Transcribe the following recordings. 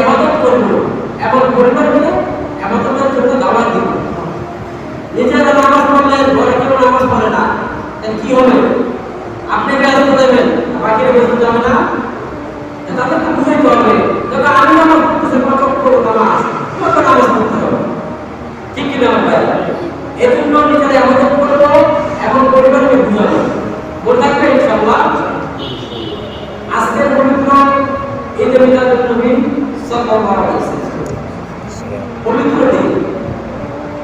ইবাদত করব এবং পরিবারকে ইবাদতের জন্য দাওয়াত দিব। নিজেরা নামাজ পড়লে ঘরে কেউ নামাজ পড়ে না, তাহলে কি হবে? আপনি বেতন দেবেন, বাকিরা বেতন যাবে না। তাদেরকে বুঝাইতে হবে তবে আমি নামাজ পড়তেছি, কত করবো নামাজ, কত নামাজ পড়তে হবে, ঠিক কিনা ভাই? এই জন্য নিজেরা ইবাদত করবো এবং পরিবারকে বুঝাবো। বলে থাকবে ইনশাআল্লাহ। আজকের পবিত্র ঈদে মিলাদুন নবী সাল্লাল্লাহু আলাইহি ওয়াসাল্লাম পবিত্র দিন।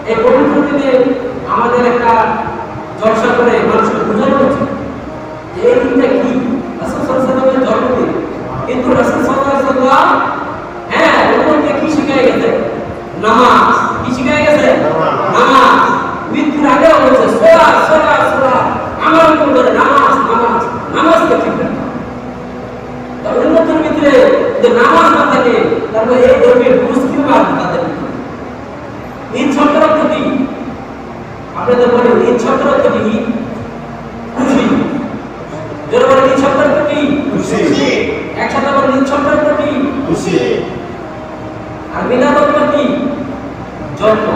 এই পবিত্র দিনে আমাদের একটা জলসা করে মানুষকে বোঝানো উচিত যে এই দিনটা কি, রাসূল সাল্লাল্লাহু আলাইহি ওয়াসাল্লামের জন্মদিন। কিন্তু রাসূল সাল্লাল্লাহু আলাইহি ওয়াসাল্লাম উম্মতকে কি শিখিয়ে গেছে? নামাজ। কি শিখিয়ে গেছে? নামাজ। মৃত্যুর আগেও বলছে সোলা সোলা সোলা, আমার করে নামাজ নামাজ নামাজকে ঠিক রাখা। তবে উম্মতের ভিতরে যে নামাজ না থাকে তারপরে এই ধর্মের মুসলিম আর তাদের ঈদ শব্দের অর্থ কি? আপনাদের বলি ঈদ শব্দের অর্থ কি? খুশি। যারা বলে ঈদ শব্দের অর্থ কি? খুশি। একসাথে বলে ঈদ শব্দের অর্থ কি? খুশি। আর মিলাদ অর্থ কি? জন্ম।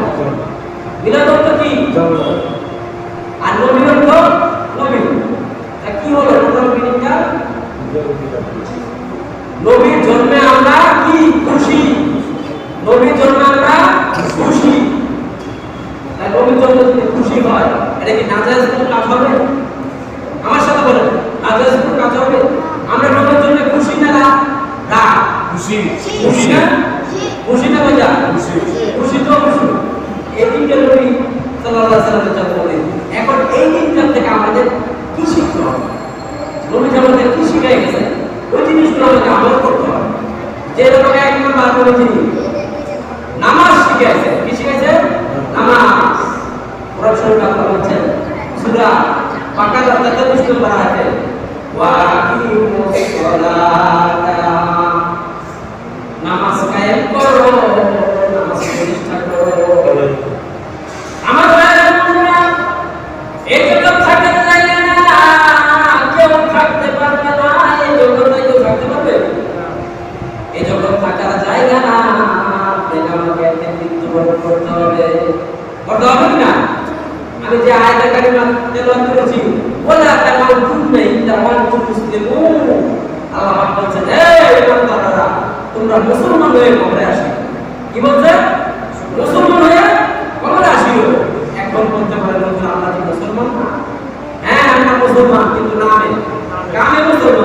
মিলাদ অর্থ কি? জন্ম। আর নবী অর্থ নবী। তা কি হলো প্রথম মিনিটটা? নবীর জন্মে আমরা কি খুশি? নবীর জন্মে আমরা খুশি। তাই নবীর জন্মে যদি খুশি হয়, এটা কি নাজায়েজ কোনো কাজ হবে? আমার সাথে বলেন, নাজায়েজ কোনো কাজ হবে? আমরা নবীর জন্য খুশি না না? খুশি। খুশি না? খুশি না ভাইয়া? খুশি। খুশি তো খুশি। এই দিনটা নবী সাল্লাল্লাহু আলাইহি ওয়াসাল্লামের জন্মদিন। এখন এই দিনটা থেকে আমাদের কি শিখতে হবে? নবী আমাদের কি শিখিয়ে গেছে ওই জিনিসগুলো আমাদের আমল করতে হবে। যেরকম এক নাম্বার বলেছি নামাজ শিখিয়েছে। কি শিখিয়েছে? নামাজ। কোরআন শরীফে আল্লাহ বলেছেন সূরা বাকারা 43 নম্বর আয়াতে ওয়া আকিমুস সালাতা, নামাজ কায়েম করো, নামাজ প্রতিষ্ঠা করো। আমার ভাইরা এই জগৎ থাকতে চাই না, কেউ থাকতে পারবে না। এই জগতে কেউ থাকতে পারবে? এই জগৎ থাকার জায়গা না। আমাকে একদিন মৃত্যুবরণ করতে হবে। করতে হবে কিনা? আমি যে আয়াতের কারিমা তেলাওয়াত করেছি ওলা তামাউতুন ইল্লা ওয়া আনতুম মুসলিমুন, আল্লাহ পাক বলেছেন এই ইমানদাররা তোমরা মুসলমান হয়ে কবরে আসো। কি বলছে? মুসলমান হয়ে কবরে আসিও। এখন বলতে পারেন আমরা কি মুসলমান না? হ্যাঁ আমরা মুসলমান, কিন্তু নামে কামে মুসলমান